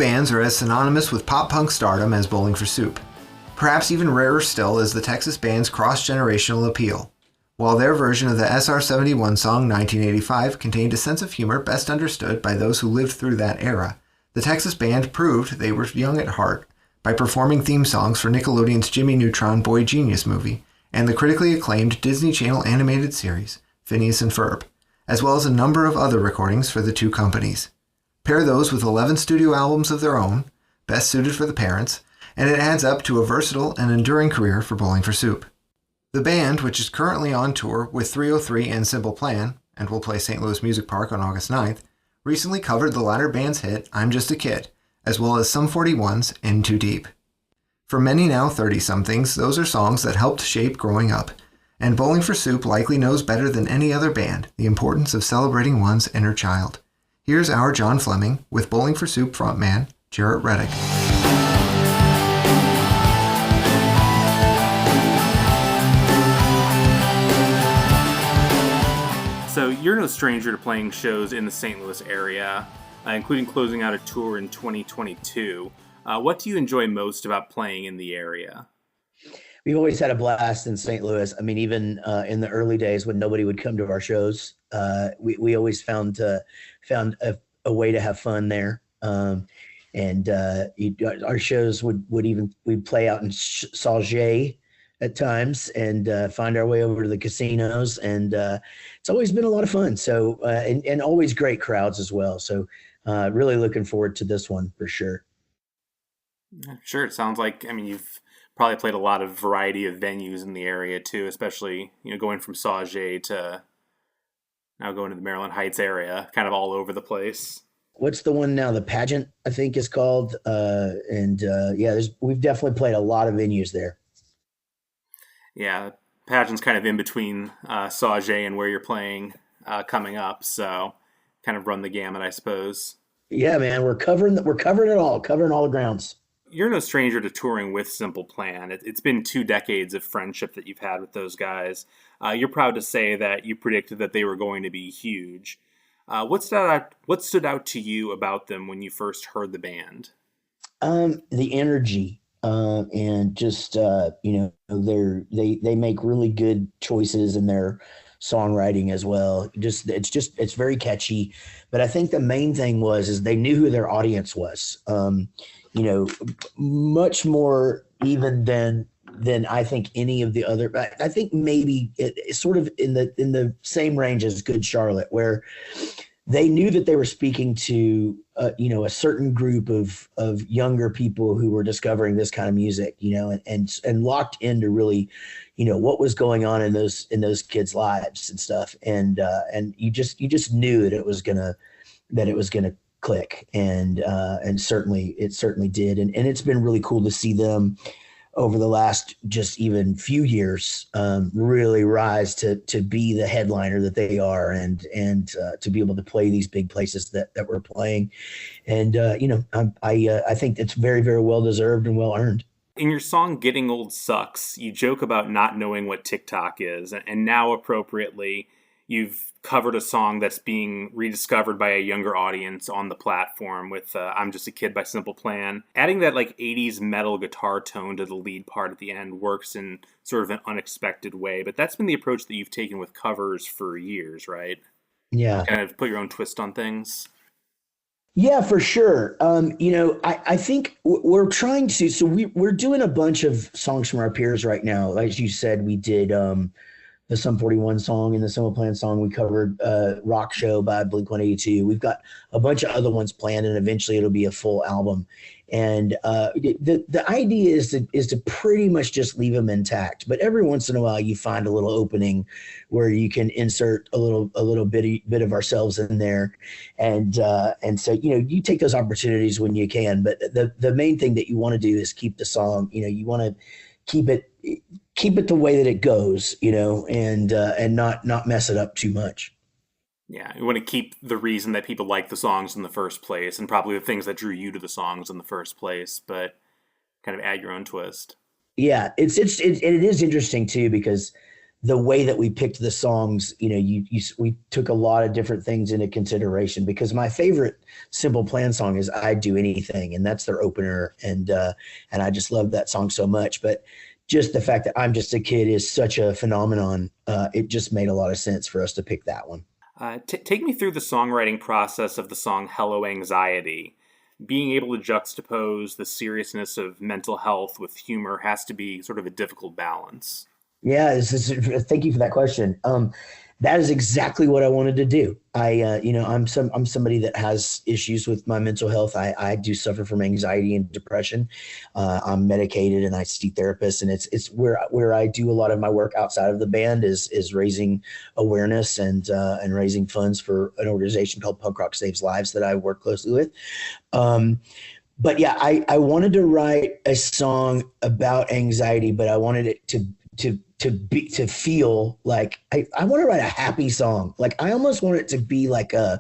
bands are as synonymous with pop-punk stardom as Bowling for Soup. Perhaps even rarer still is the Texas band's cross-generational appeal. While their version of the SR-71 song 1985 contained a sense of humor best understood by those who lived through that era, the Texas band proved they were young at heart by performing theme songs for Nickelodeon's Jimmy Neutron Boy Genius movie and the critically acclaimed Disney Channel animated series, Phineas and Ferb, as well as a number of other recordings for the two companies. Pair those with 11 studio albums of their own, best suited for the parents, and it adds up to a versatile and enduring career for Bowling for Soup. The band, which is currently on tour with 303 and Simple Plan, and will play St. Louis Music Park on August 9th, recently covered the latter band's hit, I'm Just a Kid, as well as Sum 41's In Too Deep. For many now 30-somethings, those are songs that helped shape growing up, and Bowling for Soup likely knows better than any other band the importance of celebrating one's inner child. Here's our John Fleming with Bowling for Soup frontman Jaret Reddick. So you're no stranger to playing shows in the St. Louis area, including closing out a tour in 2022. What do you enjoy most about playing in the area? We've always had a blast in St. Louis. I mean, even in the early days when nobody would come to our shows, we always found a way to have fun there. Our shows we'd play out in Sauget at times and find our way over to the casinos. And it's always been a lot of fun. So, and always great crowds as well. So really looking forward to this one for sure. Sure. It sounds like, you've probably played a lot of variety of venues in the area too, especially, going from Sauget to now going to the Maryland Heights area, kind of all over the place. What's the one now? The Pageant, I think is called. We've definitely played a lot of venues there. Yeah, Pageant's kind of in between Sauget and where you're playing coming up, so kind of run the gamut, I suppose. Yeah, man, we're covering it all, covering all the grounds. You're no stranger to touring with Simple Plan. It's been 2 decades of friendship that you've had with those guys. You're proud to say that you predicted that they were going to be huge. What stood out to you about them when you first heard the band? The energy. And just they make really good choices in their songwriting as well. It's very catchy, but I think the main thing is they knew who their audience was. Much more even than I think any of the other. I think maybe it's sort of in the same range as Good Charlotte, where they knew that they were speaking to a certain group of younger people who were discovering this kind of music, and locked into really, what was going on in those kids' lives and stuff. And you just knew that it was gonna click. And certainly it did. And it's been really cool to see them over the last just even few years really rise to be the headliner that they are and to be able to play these big places that we're playing. And, I think it's very, very well deserved and well earned. In your song Getting Old Sucks, you joke about not knowing what TikTok is, and now appropriately, you've covered a song that's being rediscovered by a younger audience on the platform with I'm Just a Kid by Simple Plan. Adding that 80s metal guitar tone to the lead part at the end works in sort of an unexpected way, but that's been the approach that you've taken with covers for years, right? Yeah. Kind of put your own twist on things. Yeah, for sure. I think we're trying to, so we're doing a bunch of songs from our peers right now. Like you said, we did the Sum 41 song and the Simple Plan song. We covered Rock Show by Blink-182. We've got a bunch of other ones planned, and eventually it'll be a full album. And the idea is to pretty much just leave them intact. But every once in a while, you find a little opening where you can insert a little bit of ourselves in there, and so you take those opportunities when you can. But the main thing that you want to do is keep the song. You want to keep it the way that it goes. And not mess it up too much. Yeah, you want to keep the reason that people like the songs in the first place, and probably the things that drew you to the songs in the first place, but kind of add your own twist. Yeah, it is interesting too, because the way that we picked the songs, we took a lot of different things into consideration, because my favorite Simple Plan song is "I'd Do Anything," and that's their opener, and I just love that song so much. But just the fact that "I'm Just a Kid" is such a phenomenon, it just made a lot of sense for us to pick that one. Take me through the songwriting process of the song "Hello Anxiety." Being able to juxtapose the seriousness of mental health with humor has to be sort of a difficult balance. Yeah, thank you for that question. That is exactly what I wanted to do. I'm somebody that has issues with my mental health. I do suffer from anxiety and depression. I'm medicated and I see therapists, and it's where I do a lot of my work outside of the band is raising awareness and raising funds for an organization called Punk Rock Saves Lives that I work closely with. But yeah, I wanted to write a song about anxiety, but I wanted it to feel like I want to write a happy song. Like I almost want it to be like the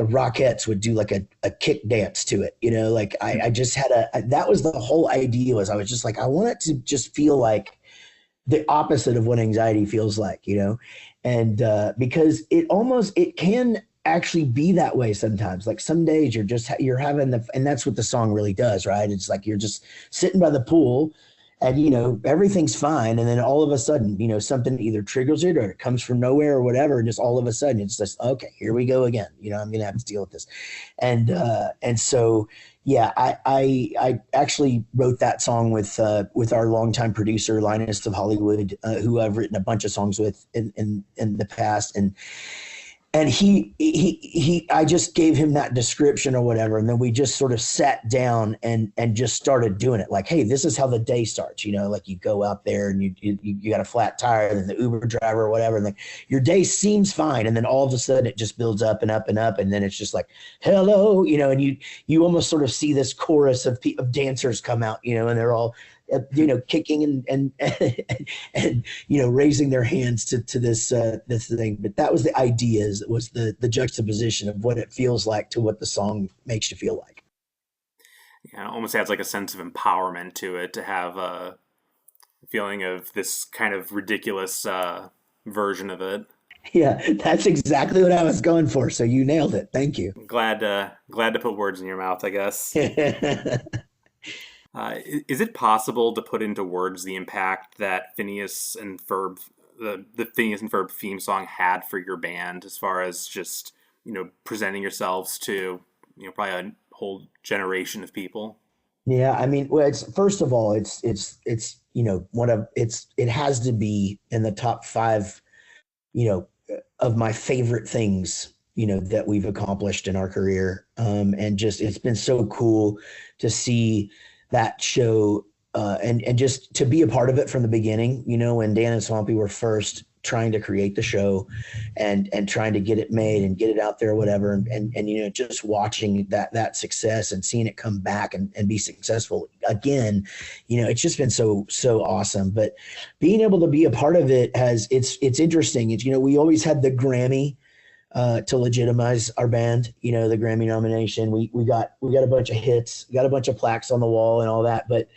Rockettes would do like a kick dance to it. Like I just had that was the whole idea. Was I was just like, I want it to just feel like the opposite of what anxiety feels like, and because it can actually be that way sometimes. Like some days you're having and that's what the song really does, right? It's like you're just sitting by the pool and everything's fine, and then all of a sudden something either triggers it or it comes from nowhere or whatever, and just all of a sudden it's just, okay, here we go again. I'm gonna have to deal with this. And so yeah, I actually wrote that song with our longtime producer Linus of Hollywood, who I've written a bunch of songs with in the past, and I just gave him that description or whatever. And then we just sort of sat down and just started doing it. Like, hey, this is how the day starts. Like you go out there and you got a flat tire, and then the Uber driver or whatever. And like your day seems fine. And then all of a sudden it just builds up and up and up. And then it's just like, hello, and you almost sort of see this chorus of dancers come out, and they're all, kicking and raising their hands to this thing. But that was the idea, was the juxtaposition of what it feels like to what the song makes you feel like. Yeah, it almost adds like a sense of empowerment to it, to have a feeling of this kind of ridiculous version of it. Yeah, that's exactly what I was going for. So you nailed it. Thank you. Glad to put words in your mouth, I guess. Is it possible to put into words the impact that Phineas and Ferb, the Phineas and Ferb theme song had for your band, as far as just, presenting yourselves to, probably a whole generation of people? Yeah, I mean, well, first of all, it has to be in the top 5, of my favorite things, that we've accomplished in our career. And just, it's been so cool to see that show, and just to be a part of it from the beginning, when Dan and Swampy were first trying to create the show and trying to get it made and get it out there, whatever. And just watching that success and seeing it come back and be successful again, it's just been so awesome. But being able to be a part of it it's interesting. It's, we always had the Grammy, to legitimize our band, the Grammy nomination. We got a bunch of hits, got a bunch of plaques on the wall and all that, but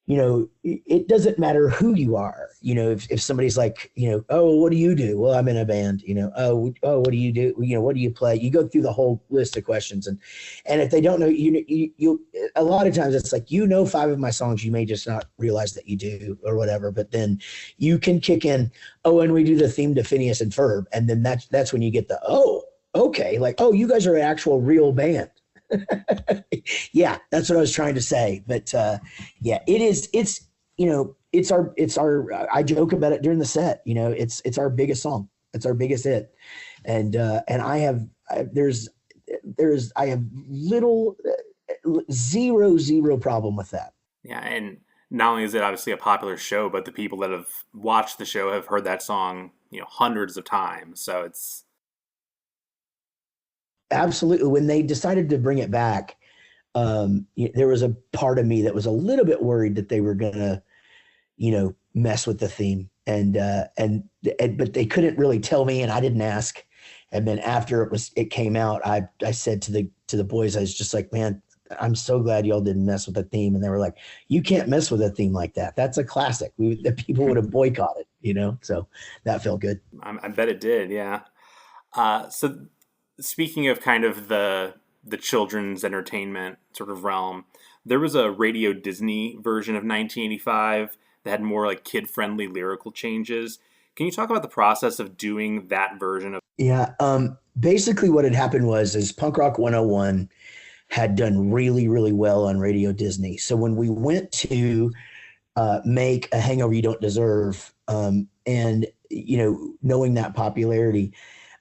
it doesn't matter who you are. If somebody's like, oh, what do you do? Well, I'm in a band. Oh, what do you do? What do you play? You go through the whole list of questions, and if they don't know, you a lot of times it's like, 5 of my songs, you may just not realize that you do or whatever, but then you can kick in, oh, and we do the theme to Phineas and Ferb, and then that's when you get the, oh, okay, like, oh, you guys are an actual real band. Yeah, that's what I was trying to say. But yeah, it's our I joke about it during the set, it's our biggest song, it's our biggest hit, and I have zero problem with that. Yeah, and not only is it obviously a popular show, but the people that have watched the show have heard that song hundreds of times, so it's absolutely. When they decided to bring it back, there was a part of me that was a little bit worried that they were gonna, mess with the theme, but they couldn't really tell me, and I didn't ask. And then after it came out, I said to the boys, I was just like, man, I'm so glad y'all didn't mess with the theme. And they were like, you can't mess with a theme like that. That's a classic. The people would have boycotted, so that felt good. I bet it did. Yeah. So speaking of kind of the children's entertainment sort of realm, there was a Radio Disney version of 1985 that had more like kid-friendly lyrical changes. Can you talk about the process of doing that version of? Yeah. Basically what had happened is Punk Rock 101 had done really, really well on Radio Disney. So when we went to make A Hangover You Don't Deserve, and, knowing that popularity,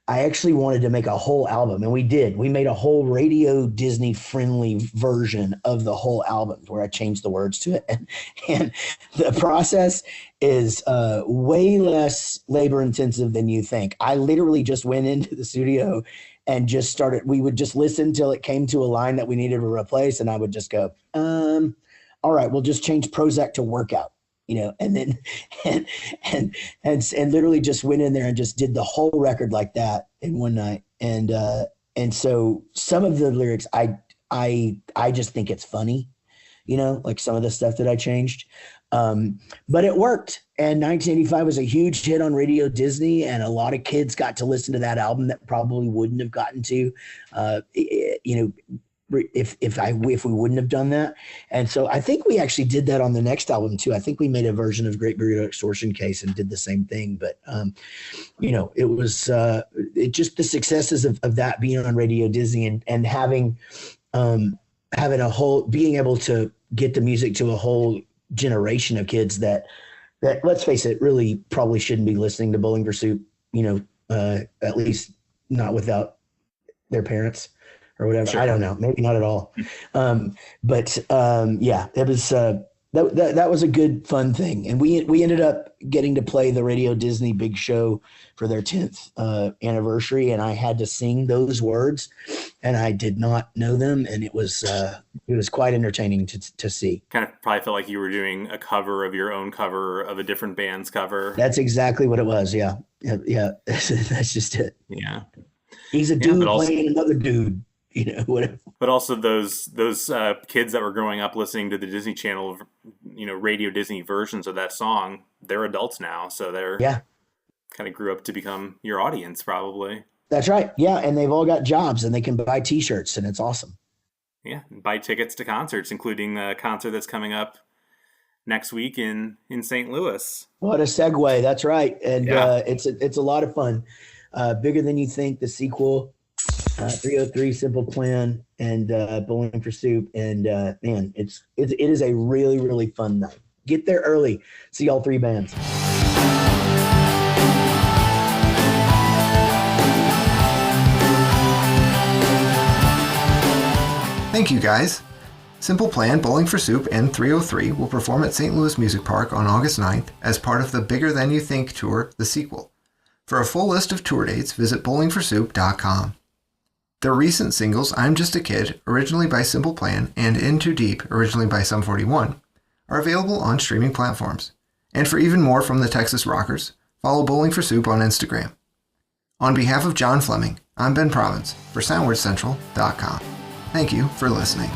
I actually wanted to make a whole album, and we did. We made a whole Radio Disney friendly version of the whole album where I changed the words to it. And the process is way less labor intensive than you think. I literally just went into the studio and just started. We would just listen till it came to a line that we needed to replace, and I would just go, all right, we'll just change Prozac to workout. And then and literally just went in there and just did the whole record like that in one night. And so some of the lyrics I just think it's funny, like some of the stuff that I changed. But it worked. And 1985 was a huge hit on Radio Disney, and a lot of kids got to listen to that album that probably wouldn't have gotten to, if we wouldn't have done that. And so I think we actually did that on the next album too. I think we made a version of Great Burrito Extortion Case and did the same thing. But, it was just the successes of that being on Radio Disney and having a whole, being able to get the music to a whole generation of kids that let's face it, really probably shouldn't be listening to Bowling for Soup, at least not without their parents. Or whatever. Sure. I don't know. Maybe not at all. But it was that was a good fun thing. And we ended up getting to play the Radio Disney Big Show for their 10th anniversary, and I had to sing those words, and I did not know them, and it was quite entertaining to see. Kind of probably felt like you were doing a cover of your own cover of a different band's cover. That's exactly what it was. Yeah. That's just it. Yeah. He's a dude playing another dude. Whatever. But also those kids that were growing up listening to the Disney Channel, Radio Disney versions of that song, they're adults now. So they're kind of grew up to become your audience probably. That's right. Yeah. And they've all got jobs and they can buy t-shirts and it's awesome. Yeah. And buy tickets to concerts, including the concert that's coming up next week in St. Louis. What a segue. That's right. And it's a lot of fun. Bigger Than You Think, the sequel. 303 Simple Plan and Bowling for Soup, and man, it is a really, really fun night. Get there early, see all three bands. Thank you, guys. Simple Plan, Bowling for Soup, and 303 will perform at St. Louis Music Park on August 9th as part of the Bigger Than You Think tour, the sequel. For a full list of tour dates, visit bowlingforsoup.com. Their recent singles, I'm Just a Kid, originally by Simple Plan, and In Too Deep, originally by Sum 41, are available on streaming platforms. And for even more from the Texas Rockers, follow Bowling for Soup on Instagram. On behalf of John Fleming, I'm Ben Province for SoundWordCentral.com. Thank you for listening.